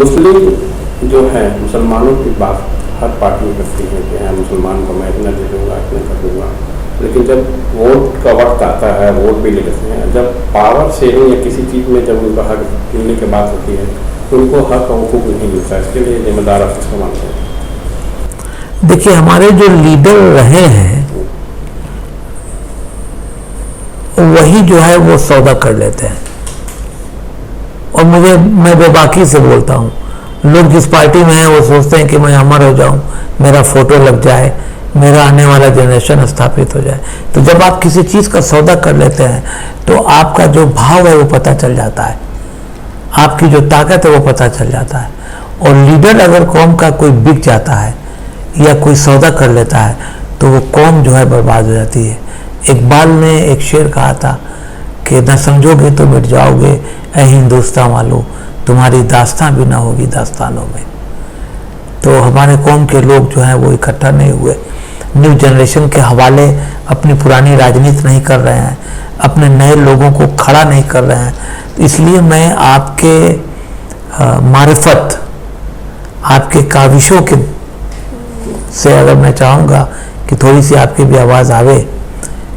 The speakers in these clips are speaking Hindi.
मुस्लिम जो है मुसलमानों की बात हर पार्टी में करती है कि हाँ मुसलमान को मैं इतना दे दूँगा इतना कर दूँगा, लेकिन जब वोट का वक्त आता है वोट भी ले लेते हैं। जब पावर शेयरिंग या किसी चीज़ में जब उनका हक मिलने की बात होती है तो उनको हक और हुकूक नहीं मिलता। इसके लिए जिम्मेदार आप किसको मानते हैं? देखिए, हमारे जो लीडर रहे हैं वही जो है वो सौदा कर लेते हैं। और मैं बेबाकी से बोलता हूँ, लोग जिस पार्टी में हैं वो सोचते हैं कि मैं अमर हो जाऊं, मेरा फोटो लग जाए, मेरा आने वाला जनरेशन स्थापित हो जाए। तो जब आप किसी चीज़ का सौदा कर लेते हैं तो आपका जो भाव है वो पता चल जाता है, आपकी जो ताकत है वो पता चल जाता है। और लीडर अगर कौम का कोई बिक जाता है या कोई सौदा कर लेता है तो वो कौम जो है बर्बाद हो जाती है। इकबाल ने एक शेर कहा था कि न समझोगे तो मिट जाओगे ऐ हिंदुस्तान वालों, तुम्हारी दास्तां भी ना होगी दास्तानों में। तो हमारे कौम के लोग जो हैं वो इकट्ठा नहीं हुए, न्यू जनरेशन के हवाले अपनी पुरानी राजनीति नहीं कर रहे हैं, अपने नए लोगों को खड़ा नहीं कर रहे हैं। इसलिए मैं आपके मारिफत, आपके काविशों के से अगर मैं चाहूँगा कि थोड़ी सी आपकी भी आवाज़ आवे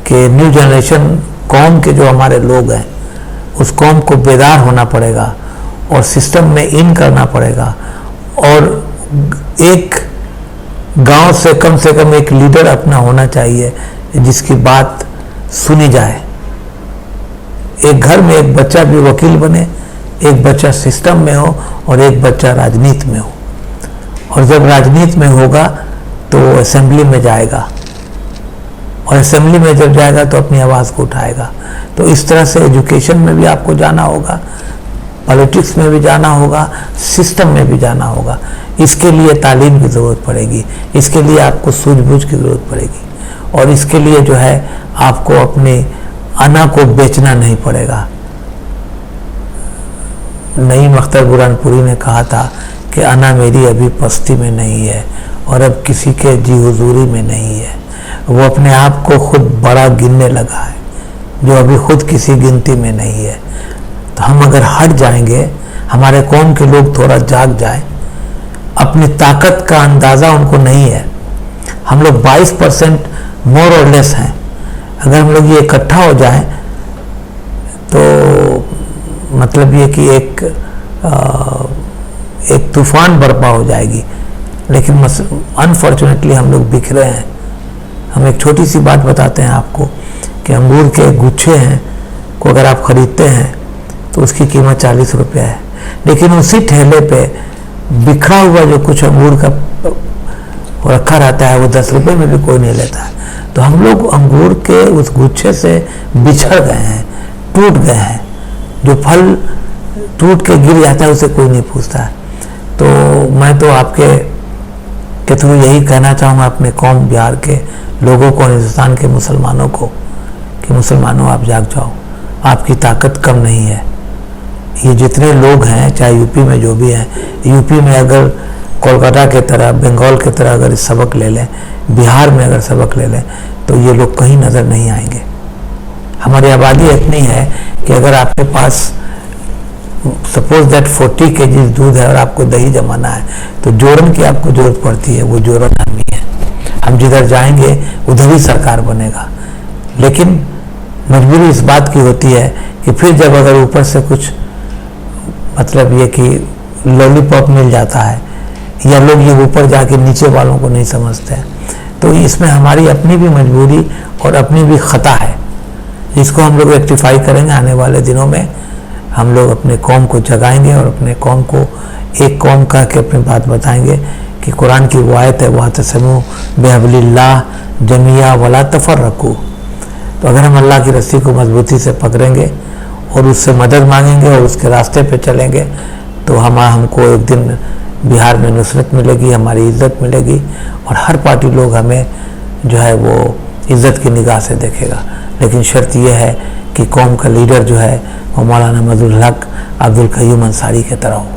कि न्यू जनरेशन कौम के जो हमारे लोग हैं उस कौम को बेदार होना पड़ेगा और सिस्टम में इन करना पड़ेगा। और एक गांव से कम एक लीडर अपना होना चाहिए जिसकी बात सुनी जाए। एक घर में एक बच्चा भी वकील बने, एक बच्चा सिस्टम में हो और एक बच्चा राजनीति में हो। और जब राजनीति में होगा तो असेंबली में जाएगा और असेंबली में जब जाएगा तो अपनी आवाज़ को उठाएगा। तो इस तरह से एजुकेशन में भी आपको जाना होगा, पॉलिटिक्स में भी जाना होगा, सिस्टम में भी जाना होगा। इसके लिए तालीम की ज़रूरत पड़ेगी, इसके लिए आपको सूझबूझ की ज़रूरत पड़ेगी और इसके लिए जो है आपको अपने अना को बेचना नहीं पड़ेगा। नईम अख्तर बुरहानपुरी ने कहा था कि अना मेरी अभी पस्ती में नहीं है और अब किसी के जी हुजूरी में नहीं है। वो अपने आप को खुद बड़ा गिनने लगा है जो अभी खुद किसी गिनती में नहीं है। तो हम अगर हट जाएंगे, हमारे कौम के लोग थोड़ा जाग जाएं, अपनी ताकत का अंदाज़ा उनको नहीं है। हम लोग 22% मोर और लेस हैं। अगर हम लोग ये इकट्ठा हो जाएं तो मतलब ये कि एक तूफान बर्पा हो जाएगी। लेकिन अनफॉर्चुनेटली हम लोग बिखरे हैं। हम एक छोटी सी बात बताते हैं आपको कि अंगूर के गुच्छे हैं को अगर आप ख़रीदते हैं तो उसकी कीमत 40 रुपये है, लेकिन उसी ठेले पे बिखरा हुआ जो कुछ अंगूर का रखा रहता है वो 10 रुपये में भी कोई नहीं लेता है। तो हम लोग अंगूर के उस गुच्छे से बिछड़ गए हैं, टूट गए हैं। जो फल टूट के गिर जाता है उसे कोई नहीं पूछता है। तो मैं तो आपके थ्रू यही कहना चाहूँगा अपने कौम बिहार के लोगों को, हिंदुस्तान के मुसलमानों को कि मुसलमानों आप जाग जाओ, आपकी ताकत कम नहीं है। ये जितने लोग हैं चाहे यूपी में जो भी हैं, यूपी में अगर कोलकाता के तरह, बंगाल के तरह अगर सबक ले लें, बिहार में अगर सबक ले लें तो ये लोग कहीं नज़र नहीं आएंगे। हमारी आबादी इतनी है कि अगर आपके पास सपोज दैट 40 kg दूध है और आपको दही जमाना है तो जोरन की आपको जरूरत पड़ती है, वो जोरन हम ही है। हम जिधर जाएंगे उधर ही सरकार बनेगा। लेकिन मजबूरी इस बात की होती है कि फिर जब अगर ऊपर से कुछ मतलब ये कि लॉलीपॉप मिल जाता है या लोग ये ऊपर जाके नीचे वालों को नहीं समझते हैं, तो इसमें हमारी अपनी भी मजबूरी और अपनी भी खता है, जिसको हम लोग रेक्टिफाई करेंगे। आने वाले दिनों में हम लोग अपने कौम को जगाएंगे और अपने कौम को एक कौम कह के अपनी बात बताएंगे कि कुरान की वो आयत है वातसिमू बिहब्लिल्लाह जमिया वला तफर्रकू। तो अगर हम अल्लाह की रस्सी को मजबूती से पकड़ेंगे और उससे मदद मांगेंगे और उसके रास्ते पे चलेंगे तो हमको एक दिन बिहार में नुसरत मिलेगी, हमारी इज़्ज़त मिलेगी और हर पार्टी लोग हमें जो है वो इज़्ज़त की निगाह से देखेगा। लेकिन शर्त यह है कि कौम का लीडर जो है वो मौलाना मजहरुल हक अब्दुल क़य्यूम अंसारी की तरह हो।